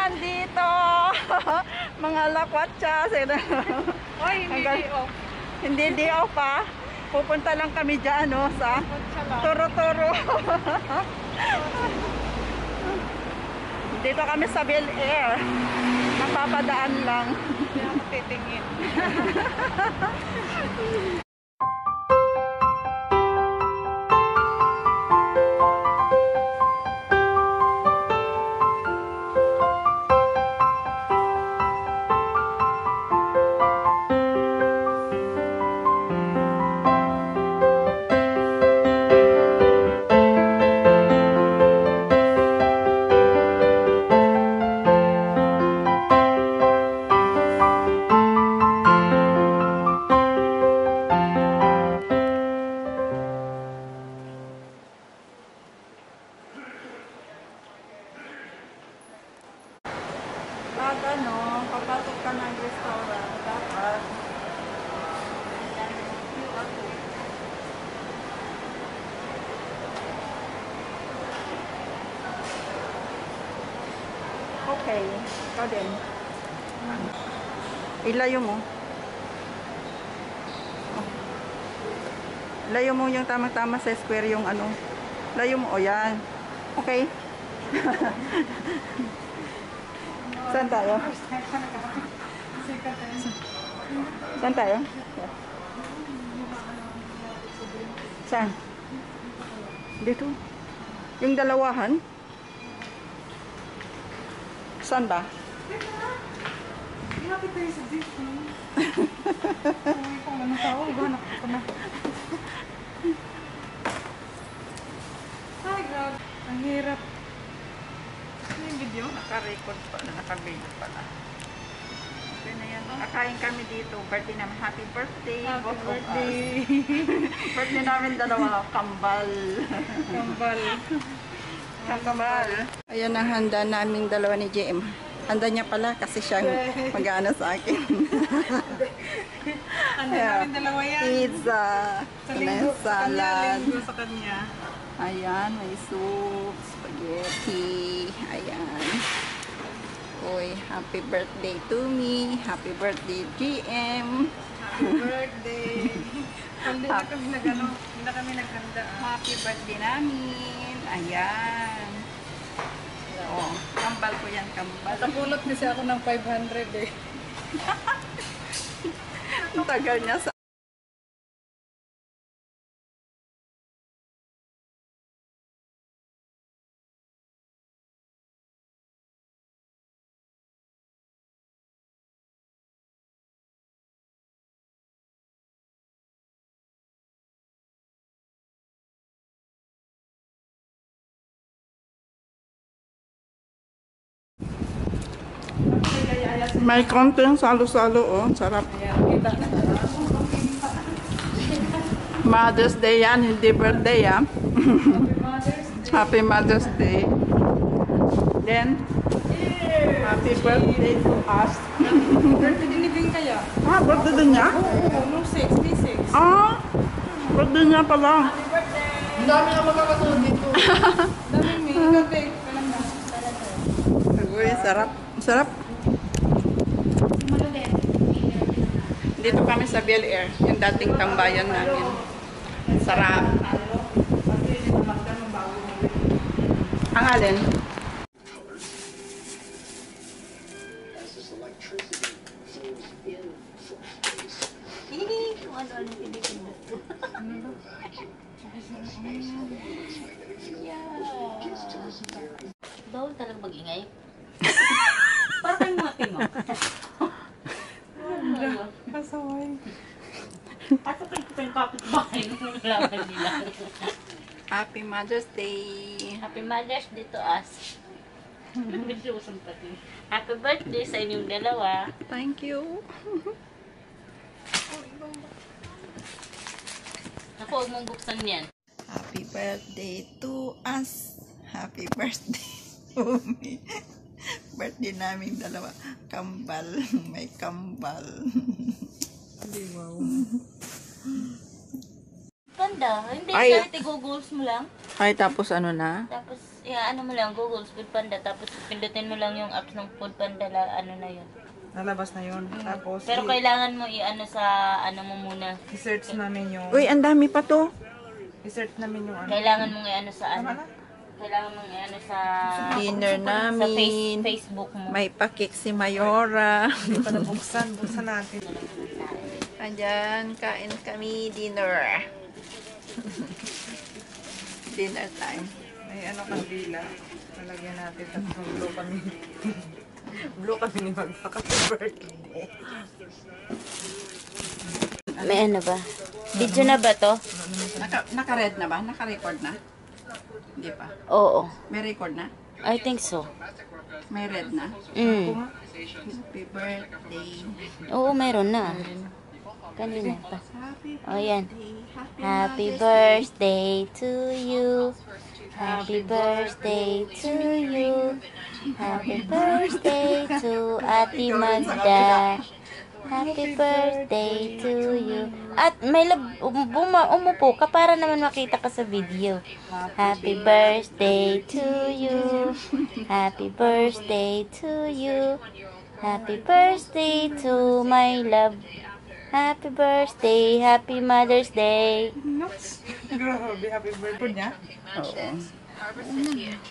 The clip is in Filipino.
nandito. Mga lakwatsa. Oy, hindi off. Hindi di off pa. Pupunta lang kami dyan, no, sa Toro-Toro. Dito kami sa Bel Air. Mapapadaan lang. Hindi ako titingin. Pag ano, papasok ka ng restaurant, dapat okay, ikaw din. Ilayo mo. Layo mo yung tama-tama sa square yung ano. Layo mo, o yan. Okay. Saan tayo? Saan tayo? Saan? Dito. Yung dalawahan? Saan ba? Hinapit tayo sa dito. Uy, kung anong tao, ibahanap ko na. Ay, grabe. Ang hirap. Ano yung video? Naka-record pala, naka-video pala. Okay na yan. Akain kami dito. Birthday namin. Happy birthday. Happy both of birthday. us. Birthday namin dalawa. Kambal. Kambal. Kambal. Ayan ang handa naming dalawa ni JM. Handa niya pala kasi siyang mag-ano sa akin. Handa namin dalawa yan. Pizza. Sa linggo, Salad. linggo sa kanya. Ayan, may soup, spaghetti. Ayan. Uy, happy birthday to me. Happy birthday, GM. Happy birthday. Hindi na kami nag-ano, hindi na kami naghanda. Happy birthday namin. Ayan. Oh, kambal ko yan, kambal. Nakapulot kasi ako ng 500 eh. Ang tagal niya sa... May konting salo-salo, oh. Sarap. Ayan, kita na. Mother's Day yan, hindi birthday, ah. Happy Mother's Day. Then, happy birthday to us. Birthday din ni Bing kaya? Ah, birthday din niya? Oo, no 66. Ah, birthday niya pala. Happy birthday! Ang dami na magkakasunod dito. Dami may ikape. Kalam na. Uy, sarap. Sarap. Dito kami sa Bel Air, yung dating tambayan namin. Sarap. Ang alin? Kung ano-ano pinipindot ko. Bawal talagang mag-ingay. Parang kayong mga timo. Kasaway. Ato kayo yung kapitbahay nung laban nila. Happy Mother's Day. Happy Mother's Day to us. Medyo usang pati. Happy birthday sa inyong dalawa. Thank you. Ako, huwag mong buksan yan. Happy birthday to us. Happy birthday to me. Birthday naming dalawa. Kambal. May kambal. Wow. Ganda. Hindi Ay. sa tigugulс mo lang. Ay, tapos ano na? Tapos, ano mo lang, Google Food Panda. Tapos, pindutin mo lang yung apps ng Food Panda, ano na yun. Nalabas na yun. Tapos, Pero kailangan mo i-ano sa, ano mo muna. i-search namin yung... Uy, ang dami pa to. I-search namin yung ano. Kailangan mo i-ano sa, ano. Tama na? Kailangan mo i-ano sa... Dinner Sa namin. Facebook mo. May pakik si Mayora. Hindi pa nabuksan. Buksan natin. Ayan, kain kami dinner. Dinner time. May ano kandila. Nalagyan natin. Tapos blue kami. Blue kami ni Magda kasi birthday. May ano ba? Video na ba to? Naka-red na ba? Naka-record na? Hindi pa. Oo. May record na? I think so. May red na? Mm. Happy birthday. Oo, meron na. Kanina pa. Happy O, yan. birthday. Happy birthday to you. Happy birthday to you. Happy birthday to Ate Magda. Happy birthday to you. At may umupo ka para naman makita ka sa video. Happy birthday to you. Happy birthday to you. Happy birthday to my love. Happy birthday. Happy Mother's Day. Grabe, happy birthday niya. Oo.